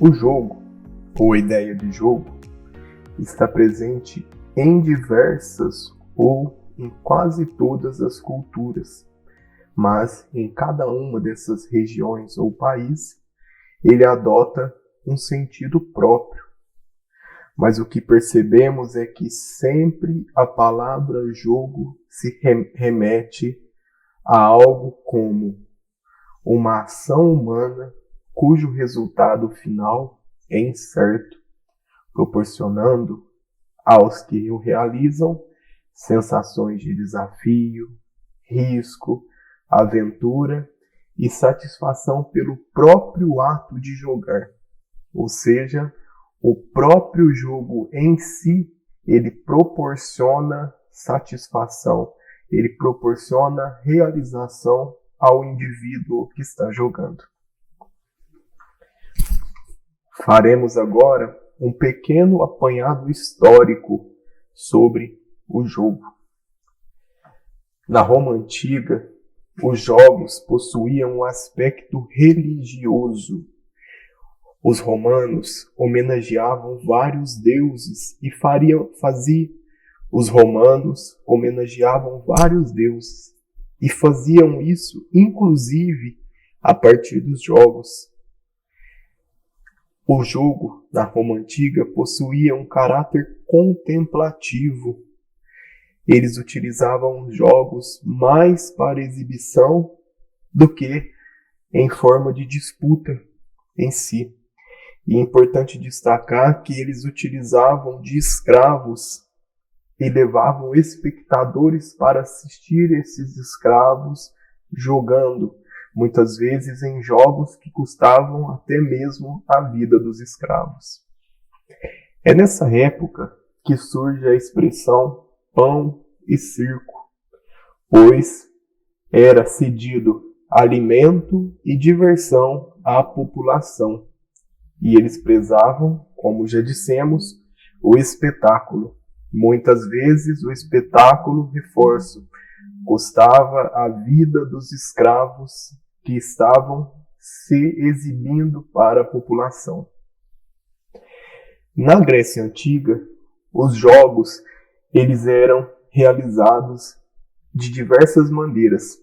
O jogo, ou a ideia de jogo, está presente em diversas ou em quase todas as culturas, mas em cada uma dessas regiões ou país, ele adota um sentido próprio. Mas o que percebemos é que sempre a palavra jogo se remete a algo como uma ação humana cujo resultado final é incerto, proporcionando aos que o realizam sensações de desafio, risco, aventura e satisfação pelo próprio ato de jogar. Ou seja, o próprio jogo em si, ele proporciona satisfação, ele proporciona realização ao indivíduo que está jogando. Faremos agora um pequeno apanhado histórico sobre o jogo. Na Roma Antiga, os jogos possuíam um aspecto religioso. Os romanos homenageavam vários deuses e faziam isso, inclusive, a partir dos jogos. O jogo, na Roma Antiga, possuía um caráter contemplativo. Eles utilizavam os jogos mais para exibição do que em forma de disputa em si. E é importante destacar que eles utilizavam de escravos e levavam espectadores para assistir esses escravos jogando, muitas vezes em jogos que custavam até mesmo a vida dos escravos. É nessa época que surge a expressão pão e circo, pois era cedido alimento e diversão à população. E eles prezavam, como já dissemos, o espetáculo. Muitas vezes o espetáculo, reforço, custava a vida dos escravos que estavam se exibindo para a população. Na Grécia Antiga, os jogos eles eram realizados de diversas maneiras,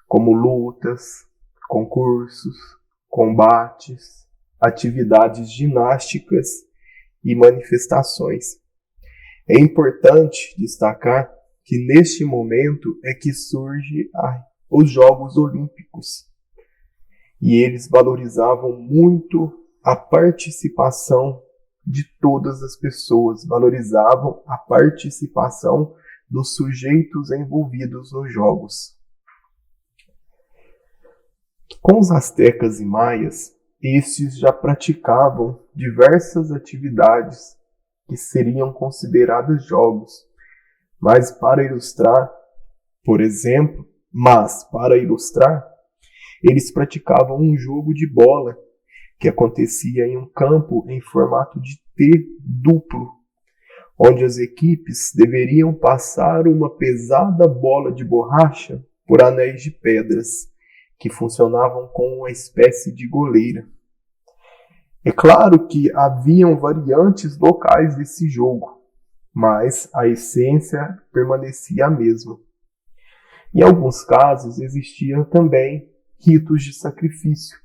como lutas, concursos, combates, atividades ginásticas e manifestações. É importante destacar que neste momento é que surgem os Jogos Olímpicos. E eles valorizavam muito a participação de todas as pessoas, valorizavam a participação dos sujeitos envolvidos nos jogos. Com os astecas e maias, estes já praticavam diversas atividades que seriam consideradas jogos. Mas para ilustrar, eles praticavam um jogo de bola que acontecia em um campo em formato de T duplo, onde as equipes deveriam passar uma pesada bola de borracha por anéis de pedras, que funcionavam como uma espécie de goleira. É claro que haviam variantes locais desse jogo, mas a essência permanecia a mesma. Em alguns casos existiam também ritos de sacrifício.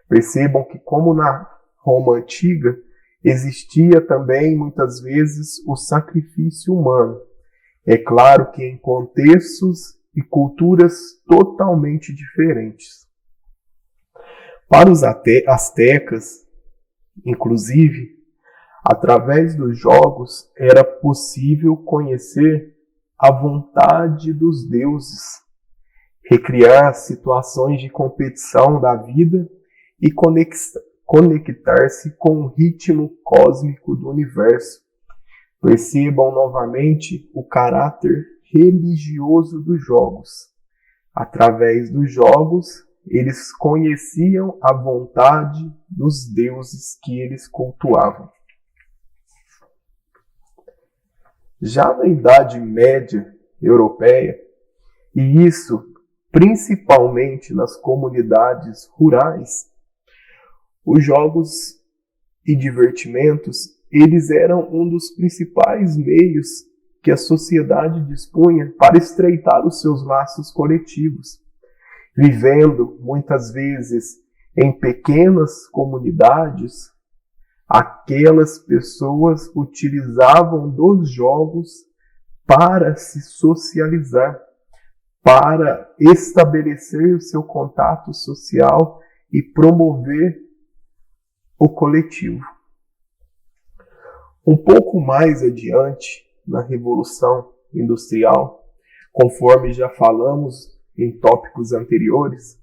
Percebam que, como na Roma Antiga, existia também muitas vezes o sacrifício humano. É claro que em contextos e culturas totalmente diferentes. Para os astecas, inclusive, através dos jogos era possível conhecer a vontade dos deuses, recriar situações de competição da vida e conectar-se com o ritmo cósmico do universo. Percebam novamente o caráter religioso dos jogos. Através dos jogos, eles conheciam a vontade dos deuses que eles cultuavam. Já na Idade Média Europeia, e isso principalmente nas comunidades rurais, os jogos e divertimentos, eles eram um dos principais meios que a sociedade dispunha para estreitar os seus laços coletivos, vivendo muitas vezes em pequenas comunidades. Aquelas pessoas utilizavam dos jogos para se socializar, para estabelecer o seu contato social e promover o coletivo. Um pouco mais adiante, na Revolução Industrial, conforme já falamos em tópicos anteriores,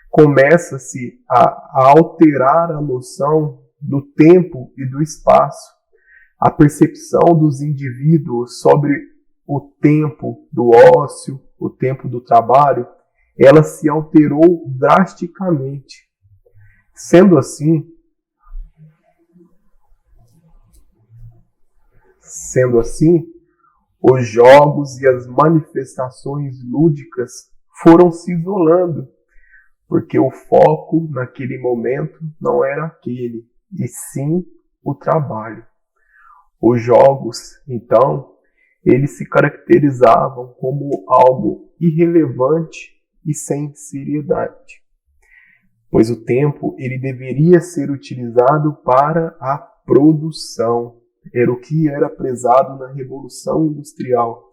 começa-se a alterar a noção do tempo e do espaço. A percepção dos indivíduos sobre o tempo do ócio, o tempo do trabalho, ela se alterou drasticamente. Sendo assim, os jogos e as manifestações lúdicas foram se isolando, porque o foco naquele momento não era aquele, e sim o trabalho. Os jogos, então, eles se caracterizavam como algo irrelevante e sem seriedade, pois o tempo ele deveria ser utilizado para a produção. Era o que era prezado na Revolução Industrial,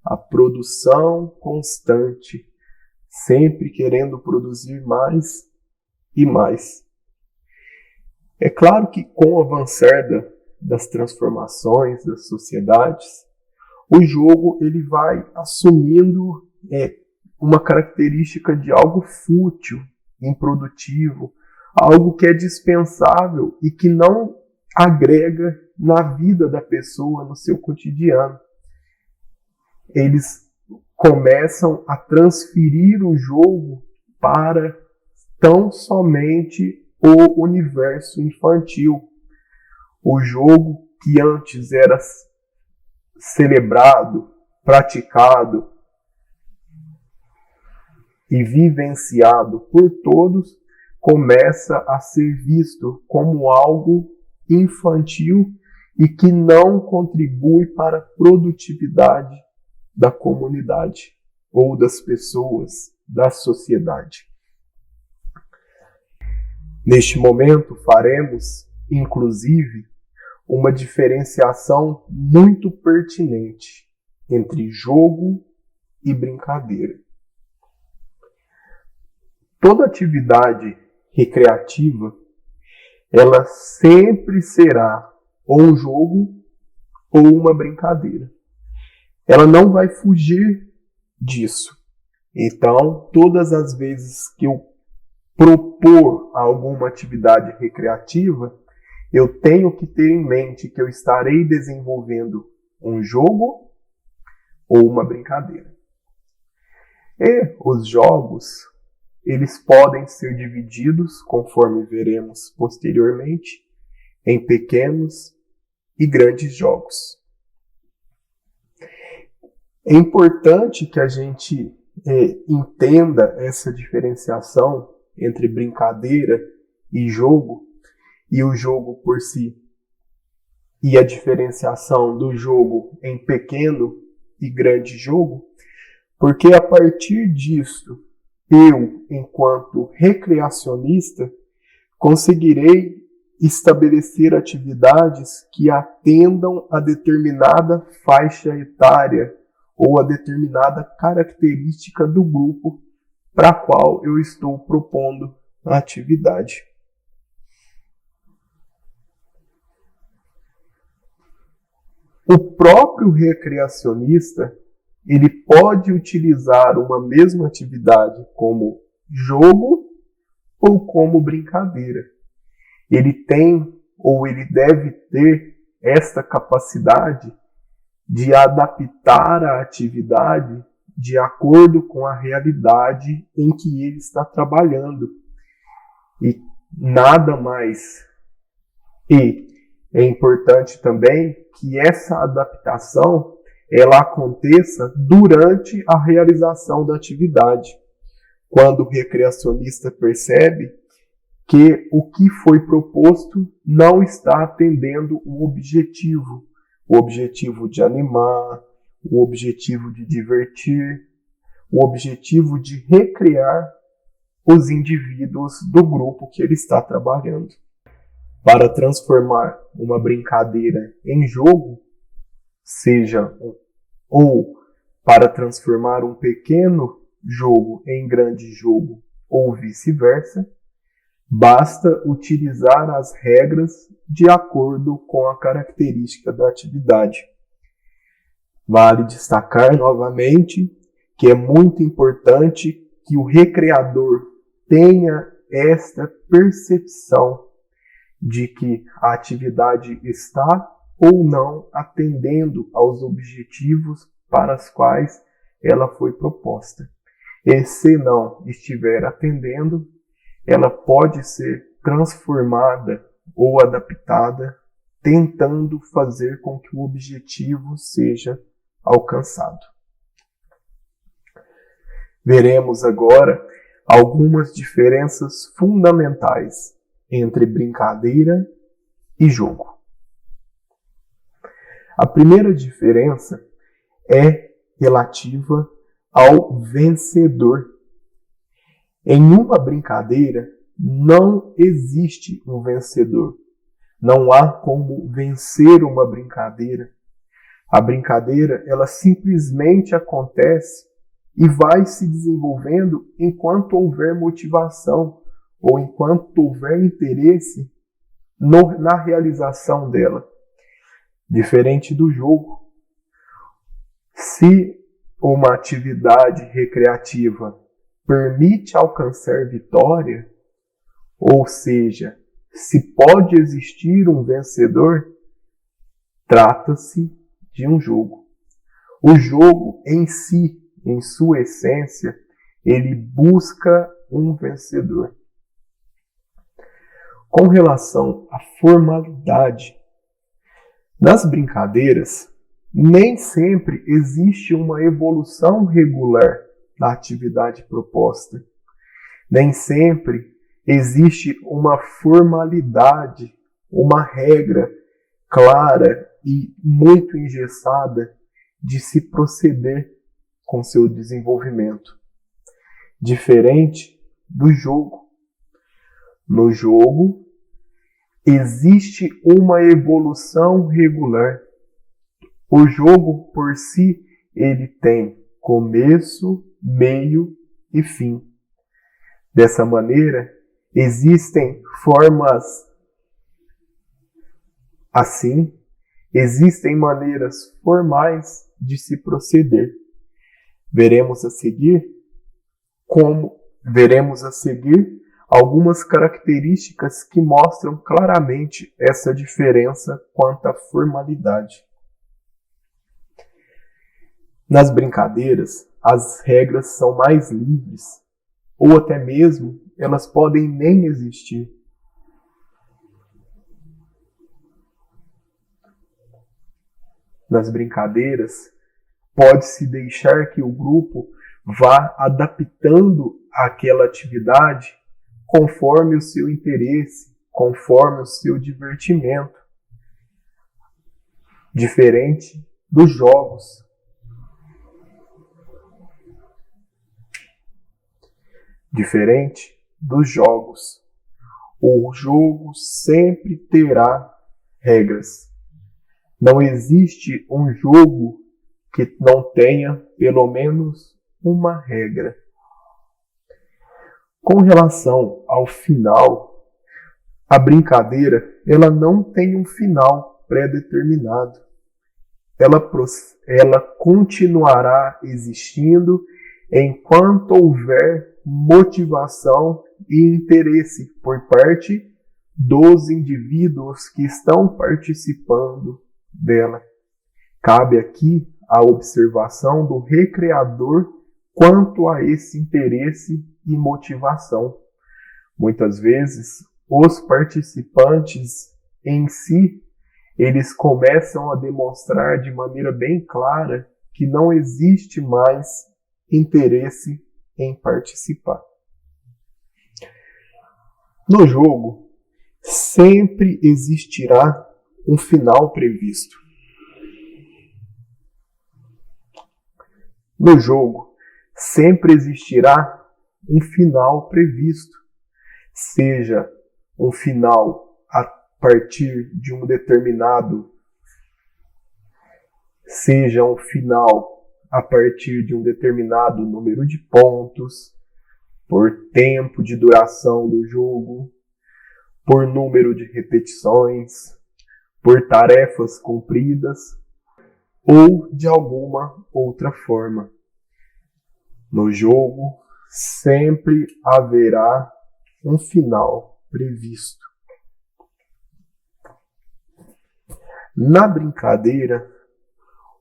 a produção constante, sempre querendo produzir mais e mais. É claro que com o avançar das transformações das sociedades, o jogo ele vai assumindo uma característica de algo fútil, improdutivo, algo que é dispensável e que não agrega na vida da pessoa, no seu cotidiano. Eles começam a transferir o jogo para tão somente o universo infantil. O jogo que antes era celebrado, praticado e vivenciado por todos, começa a ser visto como algo infantil e que não contribui para a produtividade da comunidade ou das pessoas, da sociedade. Neste momento, faremos, inclusive, uma diferenciação muito pertinente entre jogo e brincadeira. Toda atividade recreativa, ela sempre será ou um jogo ou uma brincadeira. Ela não vai fugir disso. Então, todas as vezes que eu propor alguma atividade recreativa, eu tenho que ter em mente que eu estarei desenvolvendo um jogo ou uma brincadeira. E os jogos, eles podem ser divididos, conforme veremos posteriormente, em pequenos e grandes jogos. É importante que a gente entenda essa diferenciação entre brincadeira e o jogo por si, e a diferenciação do jogo em pequeno e grande jogo, porque a partir disso, eu, enquanto recreacionista, conseguirei estabelecer atividades que atendam a determinada faixa etária ou a determinada característica do grupo para a qual eu estou propondo a atividade. O próprio recreacionista, ele pode utilizar uma mesma atividade como jogo ou como brincadeira. Ele tem ou ele deve ter esta capacidade de adaptar a atividade de acordo com a realidade em que ele está trabalhando. E nada mais. E é importante também que essa adaptação ela aconteça durante a realização da atividade. Quando o recreacionista percebe que o que foi proposto não está atendendo o objetivo de animar, o objetivo de divertir, o objetivo de recriar os indivíduos do grupo que ele está trabalhando. Para transformar uma brincadeira em jogo, ou para transformar um pequeno jogo em grande jogo, ou vice-versa, basta utilizar as regras de acordo com a característica da atividade. Vale destacar novamente que é muito importante que o recreador tenha esta percepção de que a atividade está ou não atendendo aos objetivos para os quais ela foi proposta. E se não estiver atendendo, ela pode ser transformada ou adaptada, tentando fazer com que o objetivo seja alcançado. Veremos agora algumas diferenças fundamentais entre brincadeira e jogo. A primeira diferença é relativa ao vencedor. Em uma brincadeira não existe um vencedor. Não há como vencer uma brincadeira. A brincadeira, ela simplesmente acontece e vai se desenvolvendo enquanto houver motivação ou enquanto houver interesse na realização dela. Diferente do jogo. Se uma atividade recreativa permite alcançar vitória, ou seja, se pode existir um vencedor, trata-se de um jogo. O jogo em si, em sua essência, ele busca um vencedor. Com relação à formalidade, nas brincadeiras, nem sempre existe uma evolução regular da atividade proposta. Nem sempre existe uma formalidade, uma regra clara e muito engessada de se proceder com seu desenvolvimento. Diferente do jogo. No jogo, existe uma evolução regular. O jogo, por si, ele tem começo, meio e fim. Dessa maneira, existem formas assim, existem maneiras formais de se proceder. Veremos a seguir algumas características que mostram claramente essa diferença quanto à formalidade. Nas brincadeiras, as regras são mais livres, ou até mesmo elas podem nem existir. Nas brincadeiras, pode-se deixar que o grupo vá adaptando aquela atividade conforme o seu interesse, conforme o seu divertimento. Diferente dos jogos. Diferente dos jogos. O jogo sempre terá regras. Não existe um jogo que não tenha pelo menos uma regra. Com relação ao final, a brincadeira ela não tem um final pré-determinado. Ela continuará existindo enquanto houver motivação e interesse por parte dos indivíduos que estão participando dela. Cabe aqui a observação do recreador quanto a esse interesse e motivação. Muitas vezes, os participantes em si, eles começam a demonstrar de maneira bem clara que não existe mais interesse em participar. No jogo, sempre existirá um final previsto. No jogo, sempre existirá um final previsto, seja um final a partir de um determinado, seja um final a partir de um determinado número de pontos, por tempo de duração do jogo, por número de repetições, por tarefas cumpridas ou de alguma outra forma. No jogo, sempre haverá um final previsto. Na brincadeira,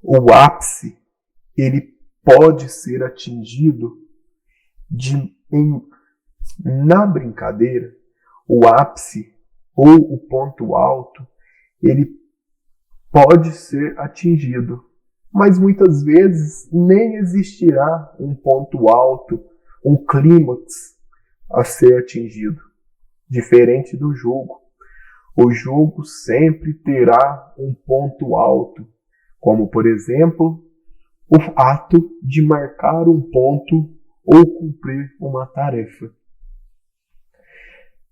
o ápice ele pode ser atingido na brincadeira, o ápice ou o ponto alto, ele pode ser atingido, mas muitas vezes nem existirá um ponto alto, um clímax a ser atingido. Diferente do jogo. O jogo sempre terá um ponto alto, como, por exemplo, o ato de marcar um ponto ou cumprir uma tarefa.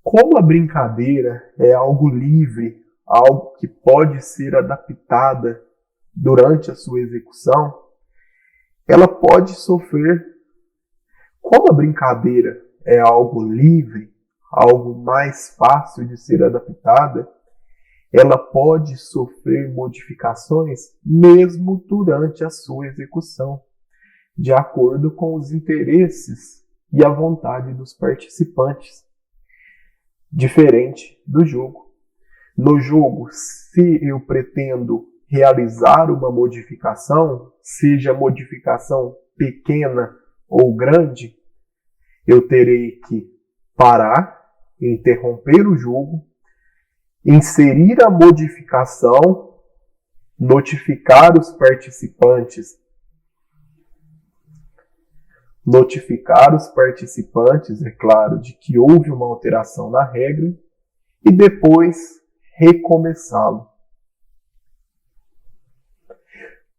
Como a brincadeira é algo livre, algo que pode ser adaptada durante a sua execução, ela pode sofrer. Como a brincadeira é algo livre, algo mais fácil de ser adaptada, ela pode sofrer modificações mesmo durante a sua execução, de acordo com os interesses e a vontade dos participantes, diferente do jogo. No jogo, se eu pretendo realizar uma modificação, seja modificação pequena ou grande, eu terei que parar, interromper o jogo, inserir a modificação, notificar os participantes, é claro, de que houve uma alteração na regra e depois recomeçá-lo.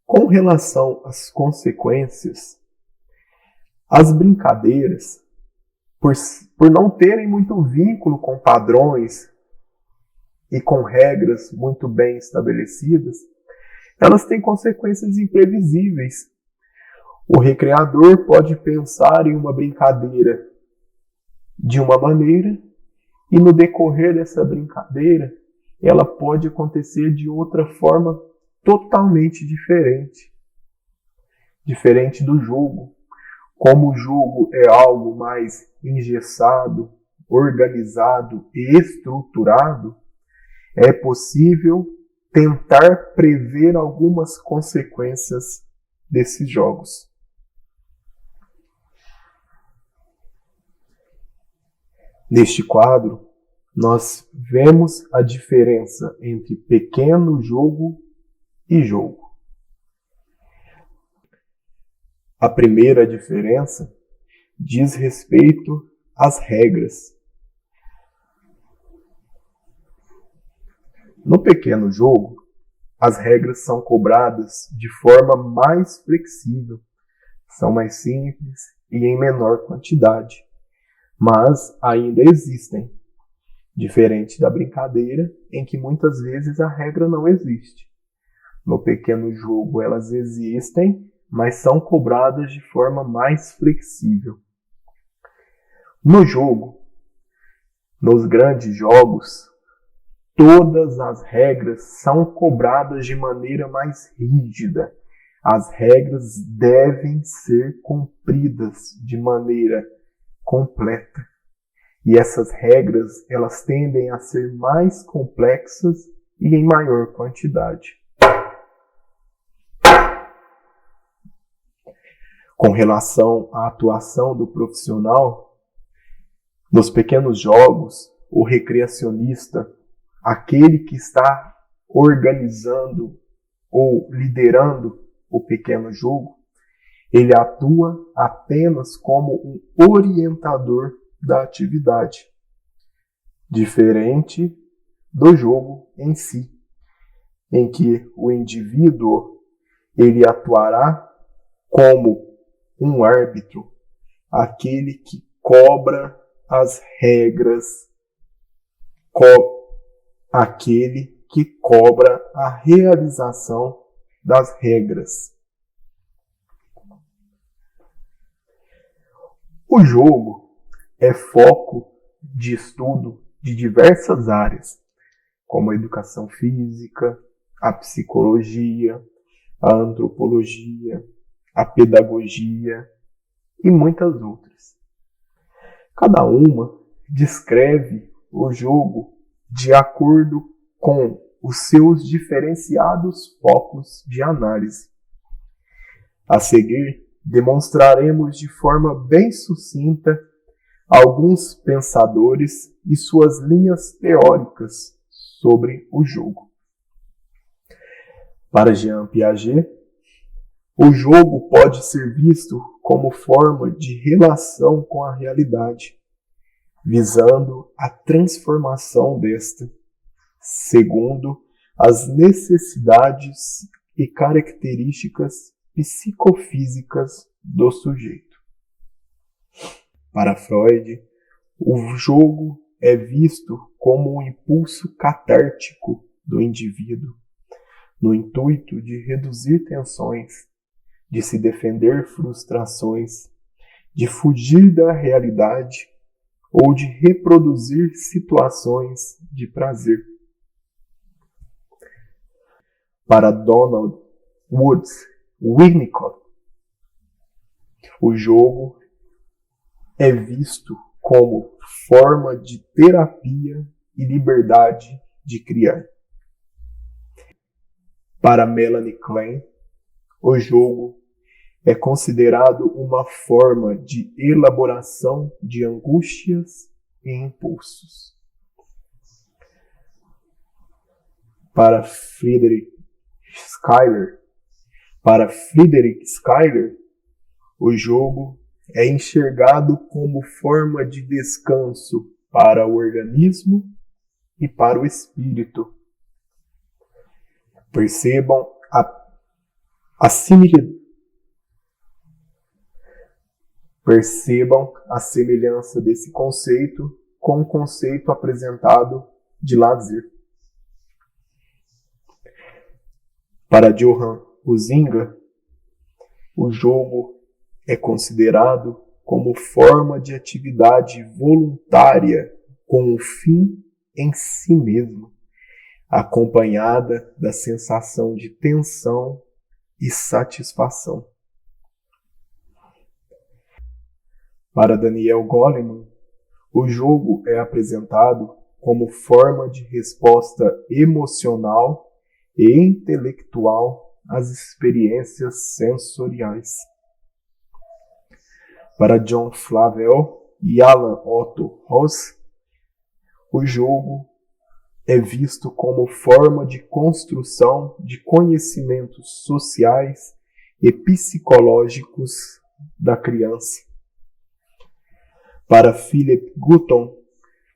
Com relação às consequências, as brincadeiras, por não terem muito vínculo com padrões e com regras muito bem estabelecidas, elas têm consequências imprevisíveis. O recreador pode pensar em uma brincadeira de uma maneira e no decorrer dessa brincadeira ela pode acontecer de outra forma totalmente diferente. Diferente do jogo. Como o jogo é algo mais engessado, organizado e estruturado, é possível tentar prever algumas consequências desses jogos. Neste quadro, nós vemos a diferença entre pequeno jogo e jogo. A primeira diferença diz respeito às regras. No pequeno jogo, as regras são cobradas de forma mais flexível, são mais simples e em menor quantidade, mas ainda existem, diferente da brincadeira em que muitas vezes a regra não existe. No pequeno jogo elas existem, mas são cobradas de forma mais flexível. No jogo, nos grandes jogos, todas as regras são cobradas de maneira mais rígida. As regras devem ser cumpridas de maneira completa. E essas regras, elas tendem a ser mais complexas e em maior quantidade. Com relação à atuação do profissional, nos pequenos jogos, o recreacionista, aquele que está organizando ou liderando o pequeno jogo, ele atua apenas como um orientador da atividade. diferente do jogo em si, em que o indivíduo ele atuará como um árbitro, aquele que cobra as regras, aquele que cobra a realização das regras. O jogo é foco de estudo de diversas áreas, como a educação física, a psicologia, a antropologia, a pedagogia e muitas outras. Cada uma descreve o jogo de acordo com os seus diferenciados focos de análise. A seguir, demonstraremos de forma bem sucinta alguns pensadores e suas linhas teóricas sobre o jogo. Para Jean Piaget, o jogo pode ser visto como forma de relação com a realidade, visando a transformação desta, segundo as necessidades e características psicofísicas do sujeito. Para Freud, o jogo é visto como um impulso catártico do indivíduo, no intuito de reduzir tensões, de se defender frustrações, de fugir da realidade ou de reproduzir situações de prazer. Para Donald Woods Winnicott, o jogo é visto como forma de terapia e liberdade de criar. Para Melanie Klein, o jogo é considerado uma forma de elaboração de angústias e impulsos. Para Friedrich Schiller, o jogo é enxergado como forma de descanso para o organismo e para o espírito. Percebam a semelhança desse conceito com o conceito apresentado de lazer. Para Johann Huizinga, o jogo é considerado como forma de atividade voluntária com o fim em si mesmo, acompanhada da sensação de tensão e satisfação. Para Daniel Goleman, o jogo é apresentado como forma de resposta emocional e intelectual às experiências sensoriais. Para John Flavel e Alan Otto Ross, o jogo é visto como forma de construção de conhecimentos sociais e psicológicos da criança. Para Philip Gutton,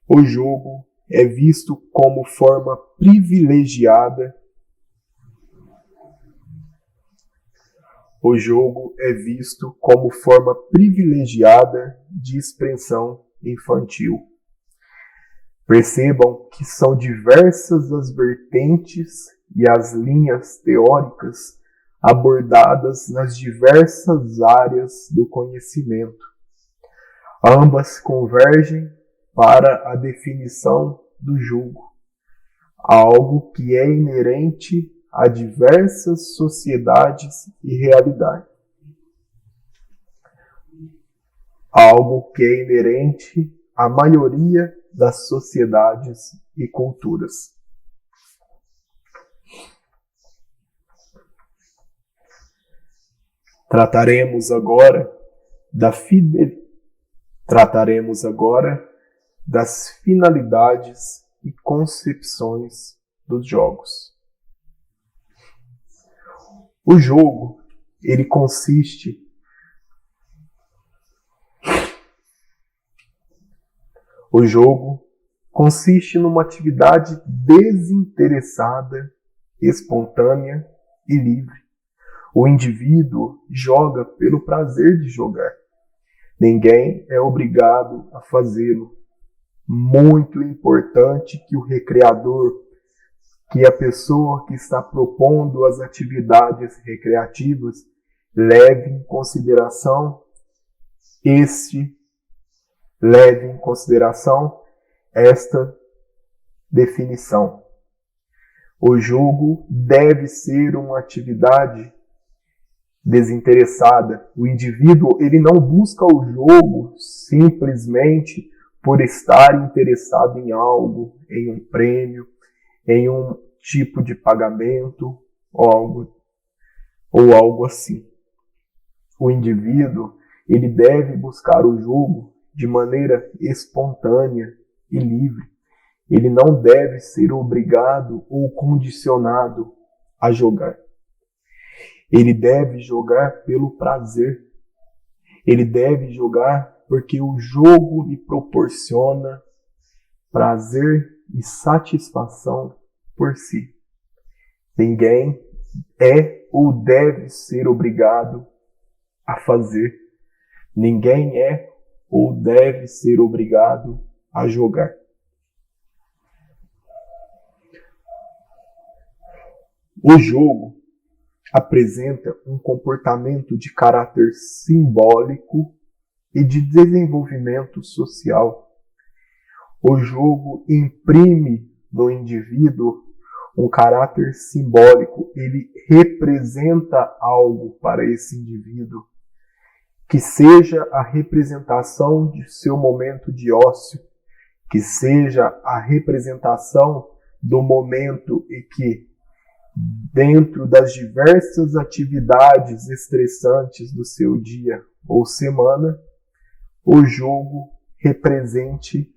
o jogo é visto como forma privilegiada. O jogo é visto como forma privilegiada de expressão infantil. Percebam que são diversas as vertentes e as linhas teóricas abordadas nas diversas áreas do conhecimento. Ambas convergem para a definição do jogo, algo que é inerente a diversas sociedades e realidades. Algo que é inerente à maioria das sociedades e culturas. Trataremos agora das finalidades e concepções dos jogos. O jogo, ele consiste consiste numa atividade desinteressada, espontânea e livre. O indivíduo joga pelo prazer de jogar. Ninguém é obrigado a fazê-lo. Muito importante que o recreador, que a pessoa que está propondo as atividades recreativas, leve em consideração esta definição. O jogo deve ser uma atividade desinteressada. O indivíduo, ele não busca o jogo simplesmente por estar interessado em algo, em um prêmio, em um tipo de pagamento ou algo assim. O indivíduo, ele deve buscar o jogo de maneira espontânea e livre. Ele não deve ser obrigado ou condicionado a jogar. Ele deve jogar pelo prazer. Ele deve jogar porque o jogo lhe proporciona prazer e satisfação por si. Ninguém é ou deve ser obrigado a fazer. Ninguém é ou deve ser obrigado a jogar. O jogo apresenta um comportamento de caráter simbólico e de desenvolvimento social. O jogo imprime no indivíduo um caráter simbólico, ele representa algo para esse indivíduo, que seja a representação de seu momento de ócio, que seja a representação do momento em que, dentro das diversas atividades estressantes do seu dia ou semana, o jogo represente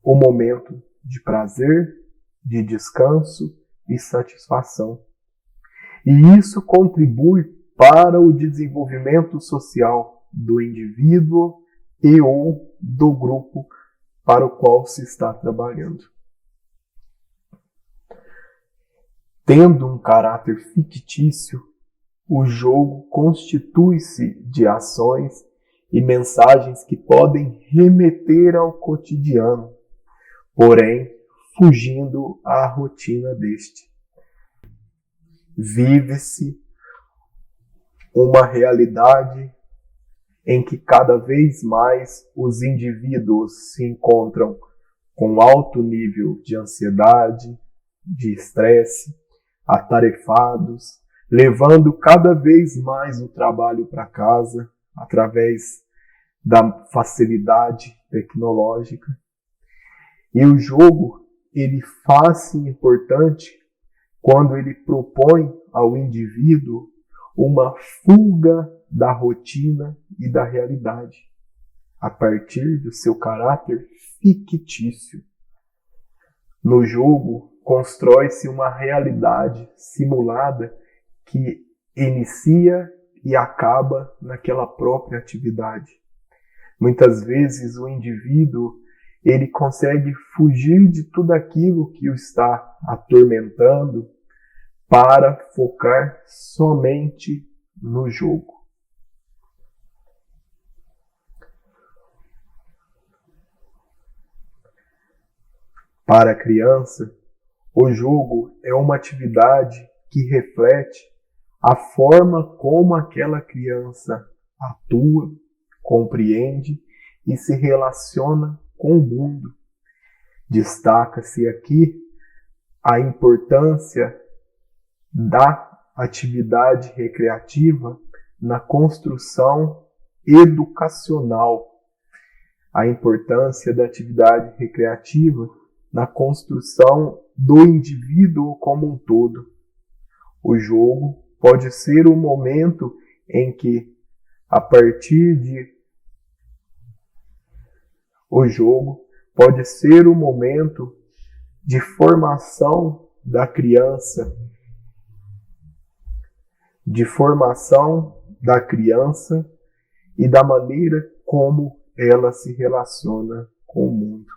o momento de prazer, de descanso e satisfação. E isso contribui para o desenvolvimento social do indivíduo e ou do grupo para o qual se está trabalhando. Tendo um caráter fictício, o jogo constitui-se de ações e mensagens que podem remeter ao cotidiano, porém fugindo à rotina deste. Vive-se uma realidade em que cada vez mais os indivíduos se encontram com alto nível de ansiedade, de estresse, atarefados, levando cada vez mais o trabalho para casa através da facilidade tecnológica. E o jogo, ele faz-se importante quando ele propõe ao indivíduo uma fuga da rotina e da realidade, a partir do seu caráter fictício. No jogo, constrói-se uma realidade simulada que inicia e acaba naquela própria atividade. Muitas vezes o indivíduo, ele consegue fugir de tudo aquilo que o está atormentando para focar somente no jogo. Para a criança, o jogo é uma atividade que reflete a forma como aquela criança atua, compreende e se relaciona com o mundo. Destaca-se aqui a importância da atividade recreativa na construção educacional, a importância da atividade recreativa na construção do indivíduo como um todo. O jogo pode ser um momento em que, a partir de o jogo pode ser um momento de formação da criança, e da maneira como ela se relaciona com o mundo.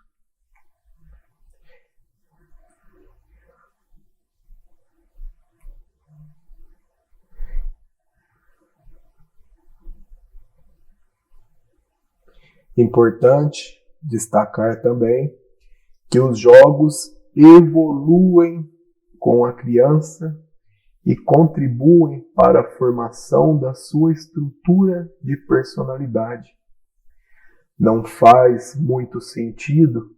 Importante destacar também que os jogos evoluem com a criança e contribuem para a formação da sua estrutura de personalidade. Não faz muito sentido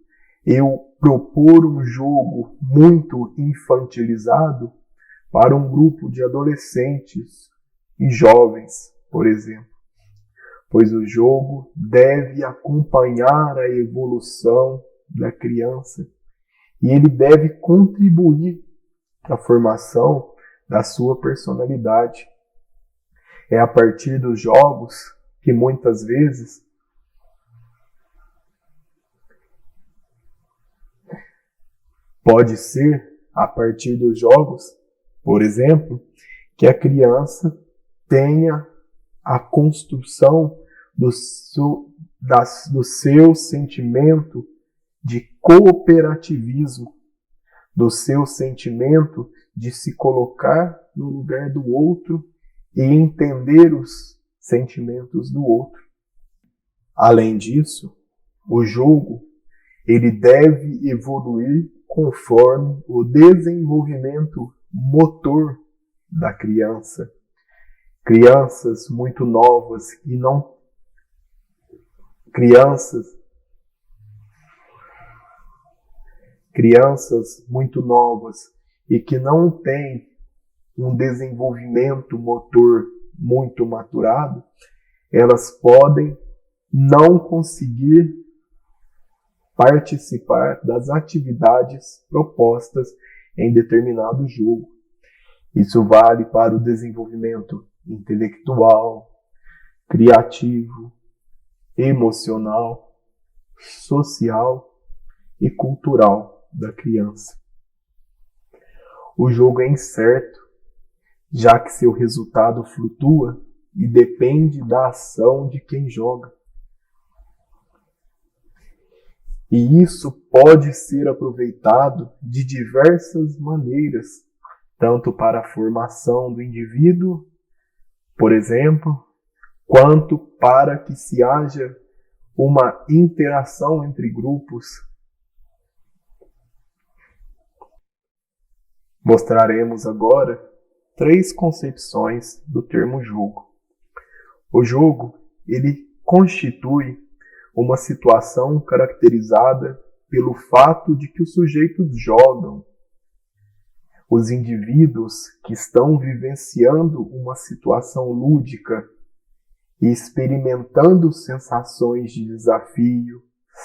eu propor um jogo muito infantilizado para um grupo de adolescentes e jovens, por exemplo, pois o jogo deve acompanhar a evolução da criança e ele deve contribuir para a formação da sua personalidade. É a partir dos jogos que muitas vezes pode ser a partir dos jogos, por exemplo, que a criança tenha a construção do seu sentimento de cooperativismo, do seu sentimento de se colocar no lugar do outro e entender os sentimentos do outro. Além disso, o jogo ele deve evoluir conforme o desenvolvimento motor da criança. Crianças muito novas e não crianças muito novas e que não têm um desenvolvimento motor muito maturado, elas podem não conseguir participar das atividades propostas em determinado jogo. Isso vale para o desenvolvimento intelectual, criativo, emocional, social e cultural da criança. O jogo é incerto, já que seu resultado flutua e depende da ação de quem joga. E isso pode ser aproveitado de diversas maneiras, tanto para a formação do indivíduo, por exemplo, quanto para que se haja uma interação entre grupos. Mostraremos agora 3 concepções do termo jogo. O jogo, ele constitui uma situação caracterizada pelo fato de que os sujeitos jogam. Os indivíduos que estão vivenciando uma situação lúdica e experimentando sensações de desafio,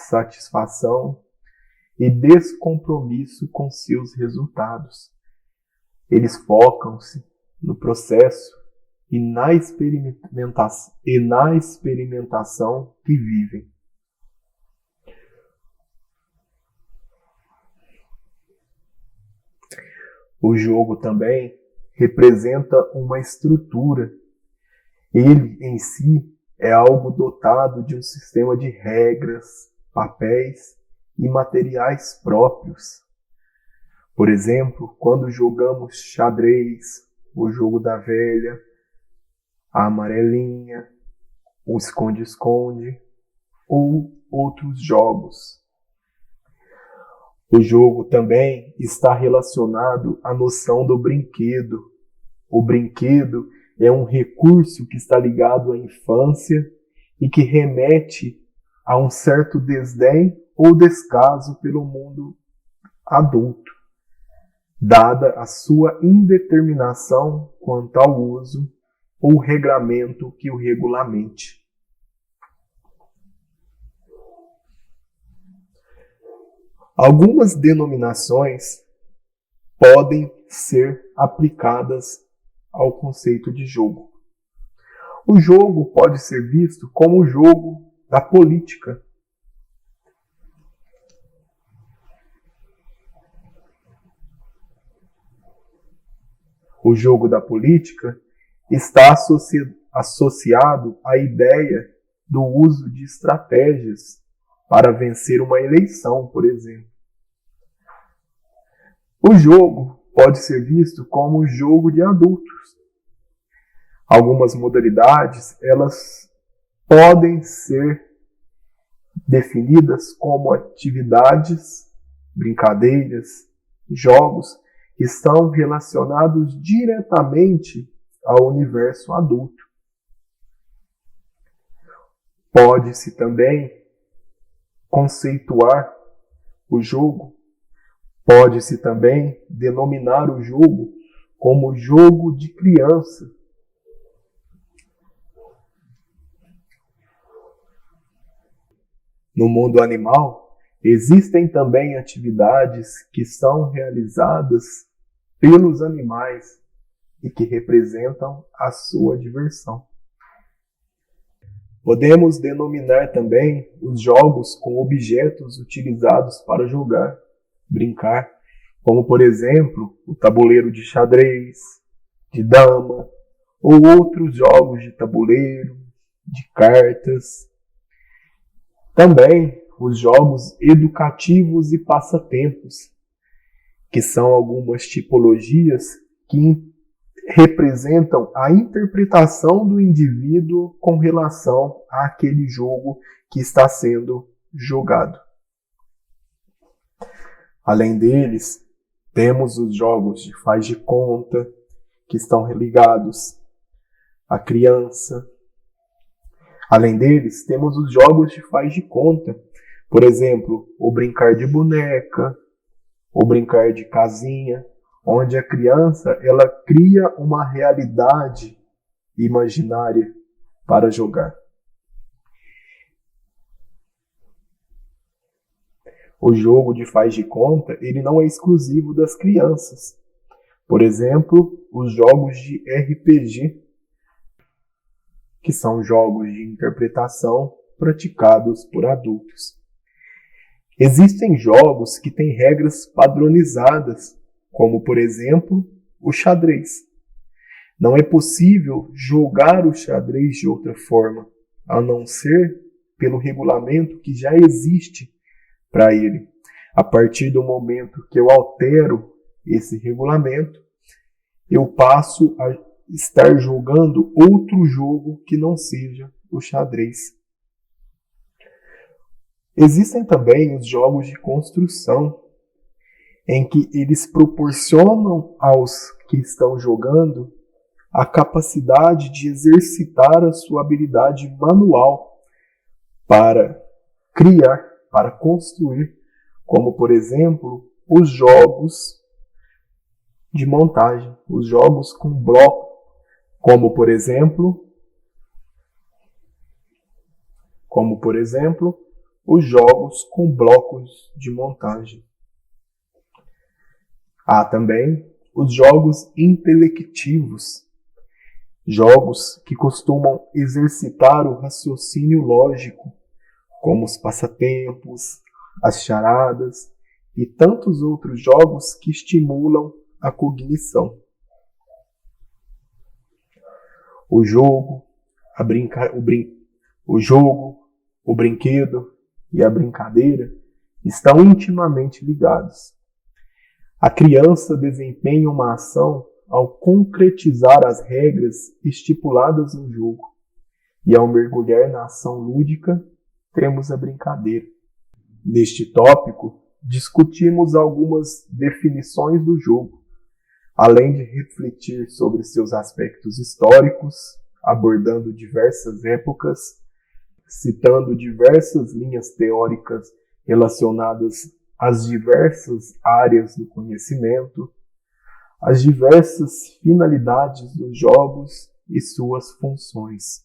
satisfação e descompromisso com seus resultados. Eles focam-se no processo e na experimentação que vivem. O jogo também representa uma estrutura. Ele, em si, é algo dotado de um sistema de regras, papéis e materiais próprios. Por exemplo, quando jogamos xadrez, o jogo da velha, a amarelinha, o esconde-esconde ou outros jogos. O jogo também está relacionado à noção do brinquedo. O brinquedo é um recurso que está ligado à infância e que remete a um certo desdém ou descaso pelo mundo adulto, dada a sua indeterminação quanto ao uso ou regramento que o regulamente. Algumas denominações podem ser aplicadas ao conceito de jogo. O jogo pode ser visto como o jogo da política. O jogo da política está associado à ideia do uso de estratégias para vencer uma eleição, por exemplo. O jogo pode ser visto como um jogo de adultos. Algumas modalidades, elas podem ser definidas como atividades, brincadeiras, jogos que estão relacionados diretamente ao universo adulto. Pode-se também conceituar o jogo, pode-se também denominar o jogo como jogo de criança. No mundo animal, existem também atividades que são realizadas pelos animais e que representam a sua diversão. Podemos denominar também os jogos com objetos utilizados para jogar, brincar, como por exemplo o tabuleiro de xadrez, de dama, ou outros jogos de tabuleiro, de cartas. Também os jogos educativos e passatempos, que são algumas tipologias que representam a interpretação do indivíduo com relação àquele jogo que está sendo jogado. Além deles, temos os jogos de faz de conta, que estão ligados à criança. Além deles, temos os jogos de faz de conta, por exemplo, o brincar de boneca, o brincar de casinha, onde a criança ela cria uma realidade imaginária para jogar. O jogo de faz de conta, ele não é exclusivo das crianças. Por exemplo, os jogos de RPG, que são jogos de interpretação praticados por adultos. Existem jogos que têm regras padronizadas, como, por exemplo, o xadrez. Não é possível jogar o xadrez de outra forma, a não ser pelo regulamento que já existe para ele. A partir do momento que eu altero esse regulamento, eu passo a estar jogando outro jogo que não seja o xadrez. Existem também os jogos de construção, em que eles proporcionam aos que estão jogando a capacidade de exercitar a sua habilidade manual para criar, para construir, como por exemplo os jogos de montagem, os jogos com bloco, como por exemplo os jogos com blocos de montagem. Há também os jogos intelectivos, jogos que costumam exercitar o raciocínio lógico, como os passatempos, as charadas e tantos outros jogos que estimulam a cognição. O jogo, o brinquedo e a brincadeira estão intimamente ligados. A criança desempenha uma ação ao concretizar as regras estipuladas no jogo, e ao mergulhar na ação lúdica, temos a brincadeira. Neste tópico, discutimos algumas definições do jogo, além de refletir sobre seus aspectos históricos, abordando diversas épocas, citando diversas linhas teóricas relacionadas às diversas áreas do conhecimento, as diversas finalidades dos jogos e suas funções.